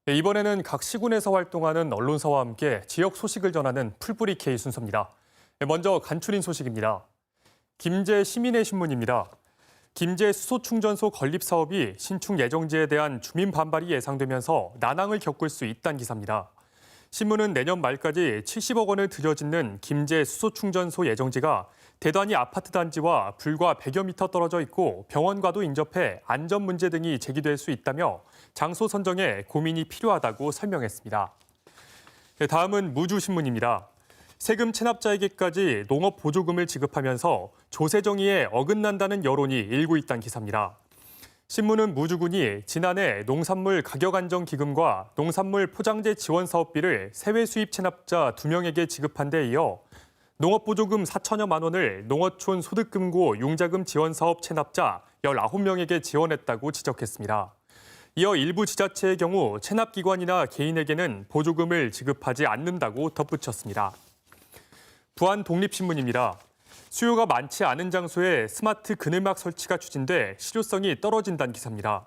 네, 이번에는 각 시군에서 활동하는 언론사와 함께 지역 소식을 전하는 풀뿌리 K 순서입니다. 네, 먼저 간추린 소식입니다. 김제 시민의 신문입니다. 김제 수소충전소 건립 사업이 신축 예정지에 대한 주민 반발이 예상되면서 난항을 겪을 수 있다는 기사입니다. 신문은 내년 말까지 70억 원을 들여짓는 김제 수소충전소 예정지가 대단위 아파트 단지와 불과 100여 미터 떨어져 있고 병원과도 인접해 안전 문제 등이 제기될 수 있다며 장소 선정에 고민이 필요하다고 설명했습니다. 다음은 무주신문입니다. 세금 체납자에게까지 농업 보조금을 지급하면서 조세 정의에 어긋난다는 여론이 일고 있다는 기사입니다. 신문은 무주군이 지난해 농산물 가격 안정 기금과 농산물 포장재 지원 사업비를 세외 수입 체납자 2명에게 지급한 데 이어 농업보조금 4천여만 원을 농어촌 소득금고 융자금 지원 사업 체납자 19명에게 지원했다고 지적했습니다. 이어 일부 지자체의 경우 체납기관이나 개인에게는 보조금을 지급하지 않는다고 덧붙였습니다. 부안 독립신문입니다. 수요가 많지 않은 장소에 스마트 그늘막 설치가 추진돼 실효성이 떨어진다는 기사입니다.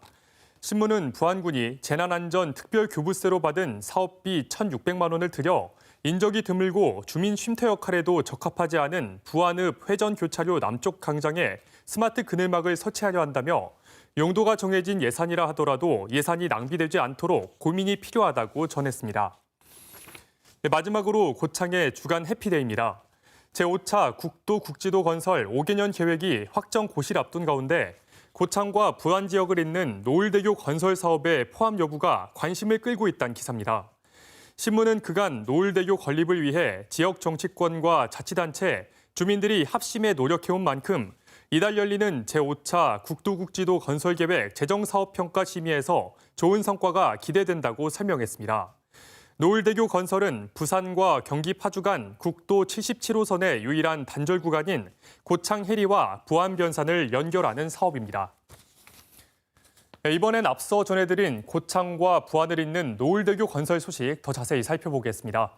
신문은 부안군이 재난안전 특별교부세로 받은 사업비 1,600만 원을 들여 인적이 드물고 주민 쉼터 역할에도 적합하지 않은 부안읍 회전교차로 남쪽 광장에 스마트 그늘막을 설치하려 한다며 용도가 정해진 예산이라 하더라도 예산이 낭비되지 않도록 고민이 필요하다고 전했습니다. 마지막으로 고창의 주간 해피데이입니다. 제5차 국도 국지도 건설 5개년 계획이 확정 고시를 앞둔 가운데 고창과 부안 지역을 잇는 노을대교 건설 사업의 포함 여부가 관심을 끌고 있다는 기사입니다. 신문은 그간 노을대교 건립을 위해 지역 정치권과 자치단체, 주민들이 합심해 노력해온 만큼 이달 열리는 제5차 국도국지도 건설계획 재정사업평가심의에서 좋은 성과가 기대된다고 설명했습니다. 노을대교 건설은 부산과 경기 파주 간 국도 77호선의 유일한 단절 구간인 고창 해리와 부안 변산을 연결하는 사업입니다. 이번엔 앞서 전해드린 고창과 부안을 잇는 노을대교 건설 소식 더 자세히 살펴보겠습니다.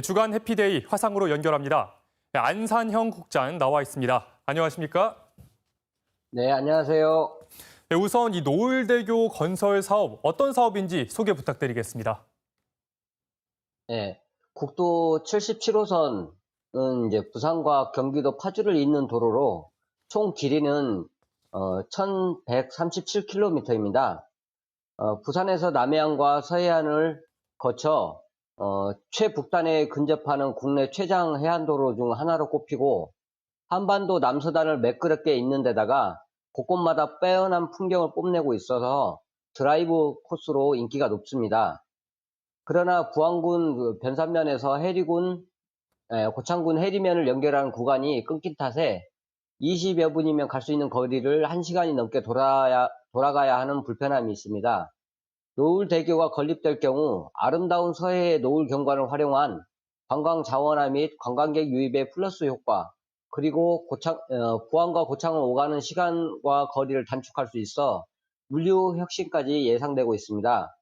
주간 해피데이 화상으로 연결합니다. 안산형 국장 나와 있습니다. 안녕하십니까? 네, 안녕하세요. 우선 이 노을대교 건설 사업 어떤 사업인지 소개 부탁드리겠습니다. 네, 국도 77호선은 이제 부산과 경기도 파주를 잇는 도로로 총 길이는 1,137km입니다. 부산에서 남해안과 서해안을 거쳐 최북단에 근접하는 국내 최장 해안도로 중 하나로 꼽히고 한반도 남서단을 매끄럽게 잇는 데다가 곳곳마다 빼어난 풍경을 뽐내고 있어서 드라이브 코스로 인기가 높습니다. 그러나 부안군 변산면에서 고창군 해리면을 연결하는 구간이 끊긴 탓에 20여 분이면 갈 수 있는 거리를 1시간이 넘게 돌아가야 하는 불편함이 있습니다. 노을대교가 건립될 경우 아름다운 서해의 노을 경관을 활용한 관광 자원화 및 관광객 유입의 플러스 효과, 그리고 부안과 고창을 오가는 시간과 거리를 단축할 수 있어 물류 혁신까지 예상되고 있습니다.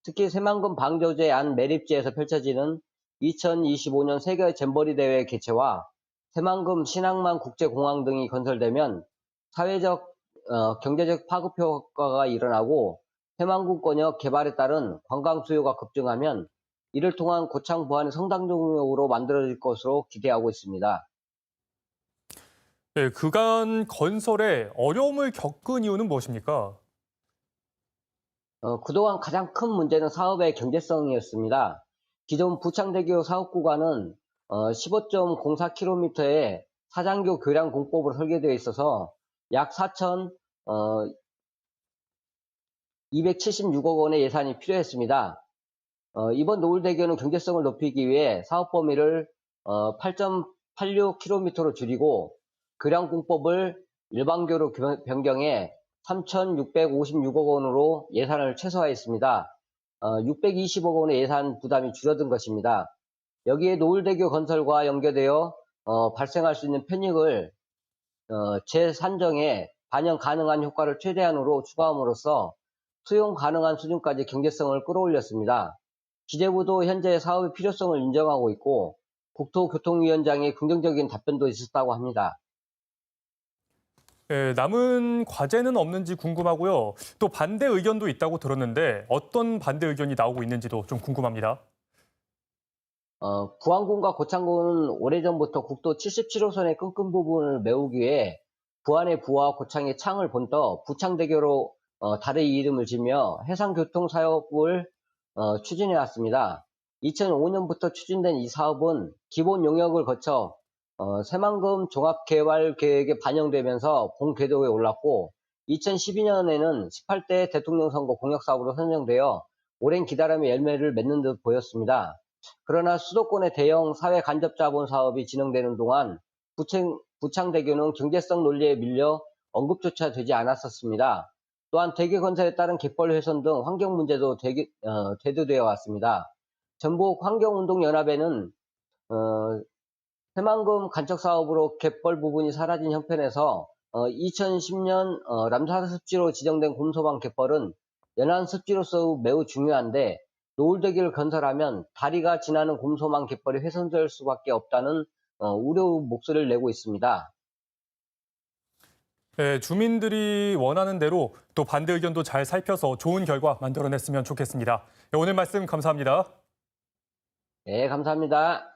특히 새만금 방조제 안 매립지에서 펼쳐지는 2025년 세계 잼버리 대회 개최와 새만금 신항만 국제공항 등이 건설되면 사회적, 경제적 파급 효과가 일어나고 새만금권역 개발에 따른 관광 수요가 급증하면 이를 통한 고창 부안의 성당동역으로 만들어질 것으로 기대하고 있습니다. 네, 그간 건설에 어려움을 겪은 이유는 무엇입니까? 그동안 가장 큰 문제는 사업의 경제성이었습니다. 기존 부창대교 사업 구간은 15.04km의 사장교 교량 공법으로 설계되어 있어서 약 4,276억 원의 예산이 필요했습니다. 이번 노을대교는 경제성을 높이기 위해 사업 범위를 8.86km로 줄이고 교량 공법을 일반교로 변경해 3,656억 원으로 예산을 최소화했습니다. 620억 원의 예산 부담이 줄어든 것입니다. 여기에 노을대교 건설과 연계되어 발생할 수 있는 편익을 재산정에 반영 가능한 효과를 최대한으로 추가함으로써 수용 가능한 수준까지 경제성을 끌어올렸습니다. 기재부도 현재 사업의 필요성을 인정하고 있고 국토교통위원장의 긍정적인 답변도 있었다고 합니다. 남은 과제는 없는지 궁금하고요. 또 반대 의견도 있다고 들었는데 어떤 반대 의견이 나오고 있는지도 좀 궁금합니다. 부안군과 고창군은 오래전부터 국도 77호선의 끈끈 부분을 메우기 위해 부안의 부와 고창의 창을 본떠 부창대교로 다른 이름을 지며 해상교통사업을 추진해 왔습니다. 2005년부터 추진된 이 사업은 기본 용역을 거쳐 새만금 종합개발계획에 반영되면서 본궤도에 올랐고 2012년에는 18대 대통령 선거 공약사업으로 선정되어 오랜 기다림의 열매를 맺는 듯 보였습니다. 그러나 수도권의 대형 사회 간접 자본 사업이 진행되는 동안 부창대교는 경제성 논리에 밀려 언급조차 되지 않았었습니다. 또한 대교 건설에 따른 갯벌 훼손 등 환경 문제도 대두되어 왔습니다. 전북 환경운동연합회는 새만금 간척 사업으로 갯벌 부분이 사라진 형편에서 2010년 람사르 습지로 지정된 곰소방 갯벌은 연안 습지로서 매우 중요한데 노을대교를 건설하면 다리가 지나는 곰소방 갯벌이 훼손될 수밖에 없다는 우려 목소리를 내고 있습니다. 주민들이 원하는 대로 또 반대 의견도 잘 살펴서 좋은 결과 만들어냈으면 좋겠습니다. 오늘 말씀 감사합니다. 네, 감사합니다.